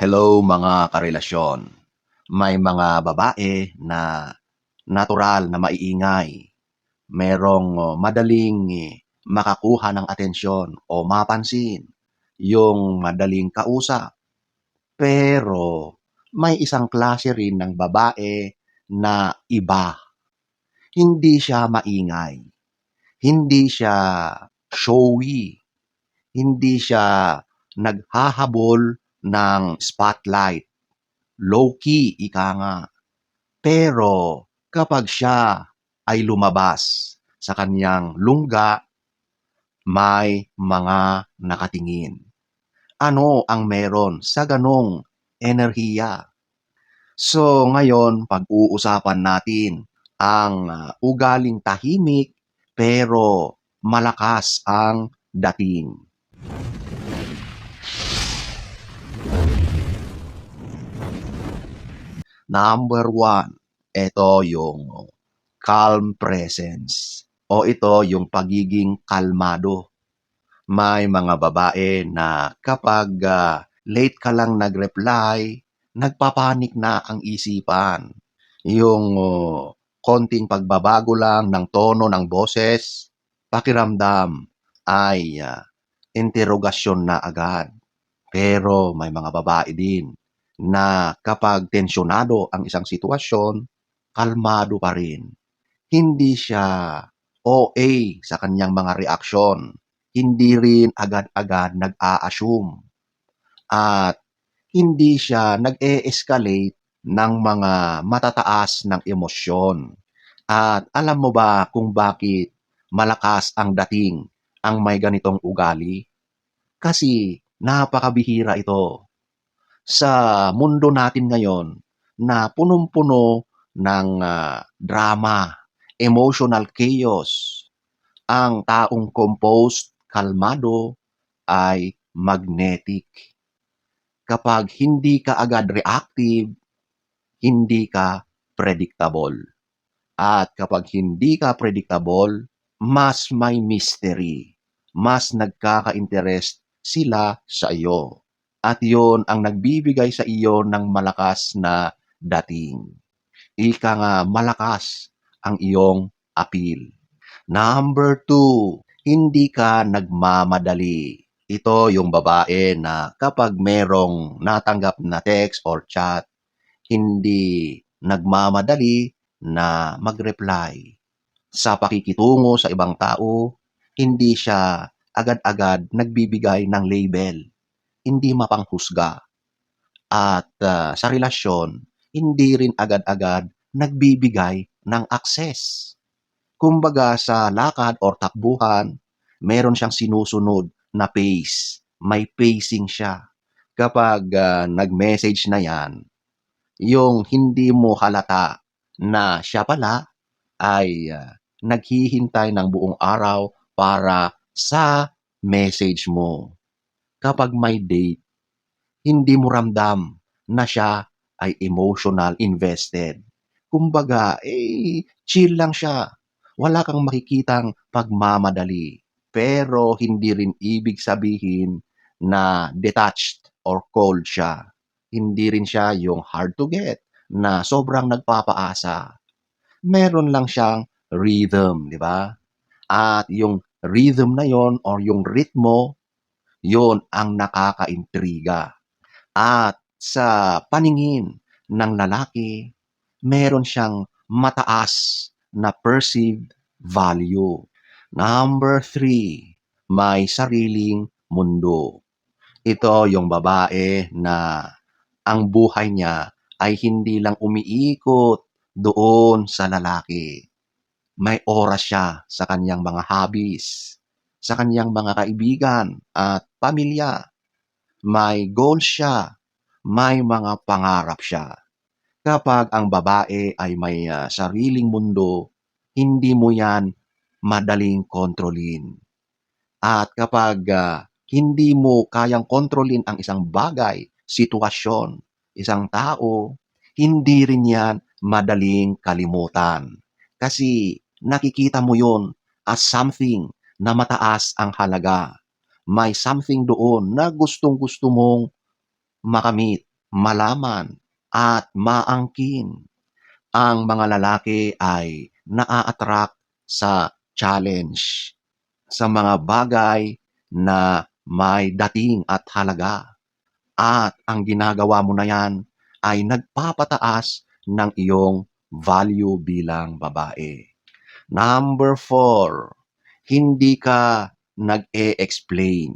Hello mga karelasyon. May mga babae na natural na maiingay. Merong madaling makakuha ng atensyon o mapansin. Yung madaling kausap. Pero may isang klase rin ng babae na iba. Hindi siya maingay. Hindi siya showy. Hindi siya naghahabol ng spotlight. Low-key, ika nga. Pero kapag siya ay lumabas sa kanyang lungga, may mga nakatingin. Ano ang meron sa ganong enerhiya? So ngayon, pag-uusapan natin ang ugaling tahimik pero malakas ang dating. Number one, ito yung calm presence o ito yung pagiging kalmado. May mga babae na kapag late ka lang nag-reply, nagpapanik na ang isipan. Yung konting pagbabago lang ng tono ng boses, pakiramdam ay interogasyon na agad. Pero may mga babae din na kapag tensyonado ang isang sitwasyon, kalmado pa rin. Hindi siya OA sa kanyang mga reaksyon. Hindi rin agad-agad nag-a-assume. At hindi siya nag-e-escalate ng mga matataas ng emosyon. At alam mo ba kung bakit malakas ang dating ang may ganitong ugali? Kasi napakabihira ito. Sa mundo natin ngayon na punong-puno ng drama, emotional chaos, ang taong composed, kalmado ay magnetic. Kapag hindi ka agad reactive, hindi ka predictable. At kapag hindi ka predictable, mas may mystery. Mas nagkaka-interest sila sa iyo. At yon ang nagbibigay sa iyo ng malakas na dating. Ika nga, malakas ang iyong appeal. Number two, hindi ka nagmamadali. Ito yung babae na kapag merong natanggap na text or chat, hindi nagmamadali na mag-reply. Sa pakikitungo sa ibang tao, hindi siya agad-agad nagbibigay ng label. Hindi mapanghusga. At sa relasyon, hindi rin agad-agad nagbibigay ng access. Kumbaga sa lakad or takbuhan, meron siyang sinusunod na pace. May pacing siya. Kapag nag-message na yan, yung hindi mo halata na siya pala ay naghihintay ng buong araw para sa message mo. Kapag may date, hindi mo ramdam na siya ay emotional invested. Kumbaga, chill lang siya. Wala kang makikitang pagmamadali. Pero hindi rin ibig sabihin na detached or cold siya. Hindi rin siya yung hard to get na sobrang nagpapaasa. Meron lang siyang rhythm, di ba? At yung rhythm na yon or yung ritmo, yon ang nakakaintriga. At sa paningin ng lalaki, meron siyang mataas na perceived value. Number three, may sariling mundo. Ito yung babae na ang buhay niya ay hindi lang umiikot doon sa lalaki. May oras siya sa kanyang mga hobbies, sa kanyang mga kaibigan at pamilya. May goals siya, may mga pangarap siya. Kapag ang babae ay may sariling mundo, hindi mo yan madaling kontrolin. At kapag hindi mo kayang kontrolin ang isang bagay, sitwasyon, isang tao, hindi rin yan madaling kalimutan. Kasi nakikita mo yon as something na mataas ang halaga. May something doon na gustong-gusto mong makamit malaman, at maangkin. Ang mga lalaki ay naa-attract sa challenge, sa mga bagay na may dating at halaga. At ang ginagawa mo na yan ay nagpapataas ng iyong value bilang babae. Number 4, hindi ka nag-e-explain.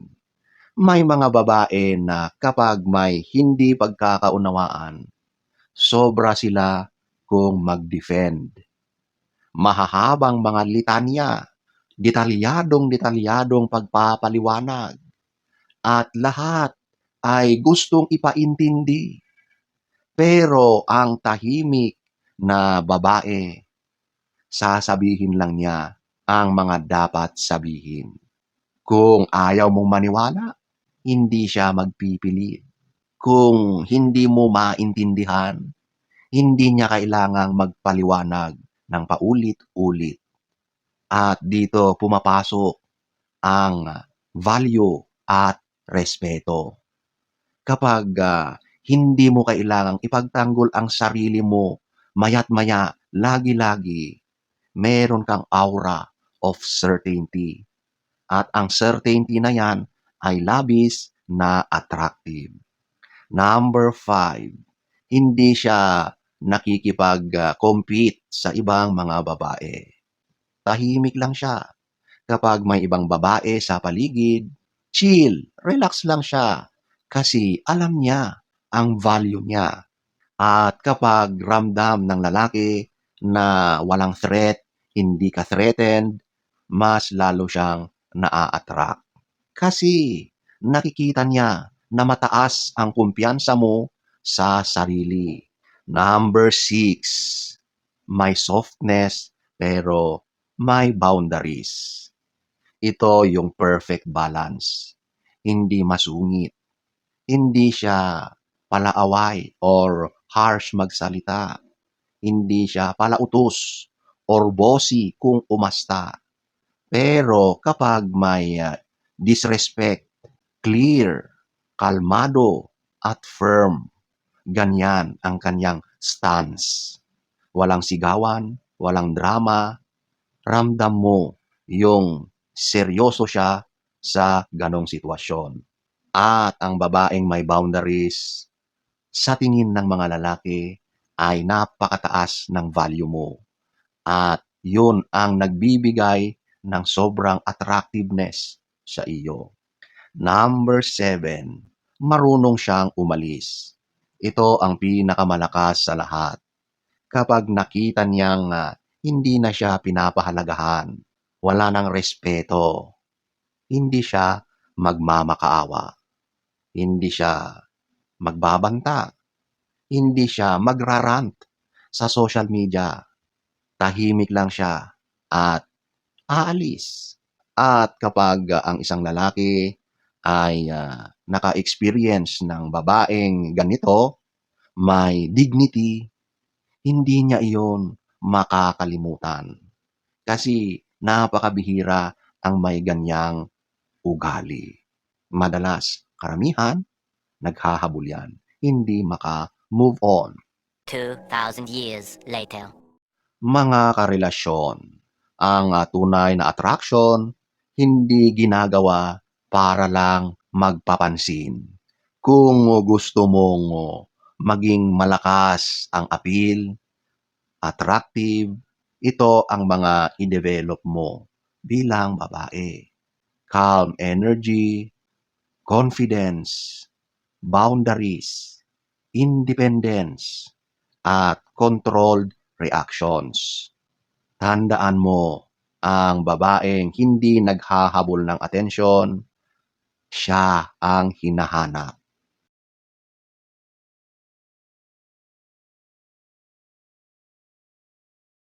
May mga babae na kapag may hindi pagkakaunawaan, sobra sila kung mag-defend. Mahahabang mga litanya, detalyadong pagpapaliwanag, at lahat ay gustong ipaintindi. Pero ang tahimik na babae, sasabihin lang niya ang mga dapat sabihin. Kung ayaw mong maniwala, hindi siya magpipilit. Kung hindi mo maintindihan, hindi niya kailangang magpaliwanag ng paulit-ulit. At dito pumapasok ang value at respeto. Kapag hindi mo kailangang ipagtanggol ang sarili mo, maya't maya, lagi-lagi, meron kang aura of certainty. At ang certainty na yan ay labis na attractive. Number 5, hindi siya nakikipag-compete sa ibang mga babae. Tahimik lang siya. Kapag may ibang babae sa paligid, chill, relax lang siya. Kasi alam niya ang value niya. At kapag ramdam ng lalaki na walang threat, hindi ka threatened, mas lalo siyang naa-attract. Kasi nakikita niya na mataas ang kumpiyansa mo sa sarili. Number 6, may softness pero may boundaries. Ito yung perfect balance. Hindi masungit. Hindi siya palaaway or harsh magsalita. Hindi siya palautos or bossy kung umasta. Pero kapag may disrespect, clear, kalmado, at firm, ganyan ang kanyang stance. Walang sigawan, walang drama, ramdam mo yung seryoso siya sa ganong sitwasyon. At ang babaeng may boundaries, sa tingin ng mga lalaki, ay napakataas ng value mo. At yun ang nagbibigay ng sobrang attractiveness sa iyo. Number 7, marunong siyang umalis. Ito ang pinakamalakas sa lahat. Kapag nakita niyang hindi na siya pinapahalagahan, wala ng respeto, hindi siya magmamakaawa, hindi siya magbabanta, hindi siya magrarant sa social media. Tahimik lang siya at aalis. At kapag ang isang lalaki ay naka-experience ng babaeng ganito, may dignity, hindi niya iyon makakalimutan. Kasi napakabihira ang may ganyang ugali. Madalas, karamihan, naghahabol yan. Hindi maka-move on. 2,000 years later. Mga karelasyon, ang tunay na attraction, hindi ginagawa para lang magpapansin. Kung gusto mong maging malakas ang appeal, attractive, ito ang mga i-develop mo bilang babae. Calm energy, confidence, boundaries, independence, at controlled reactions. Tandaan mo, ang babaeng hindi naghahabol ng atensyon, siya ang hinahanap.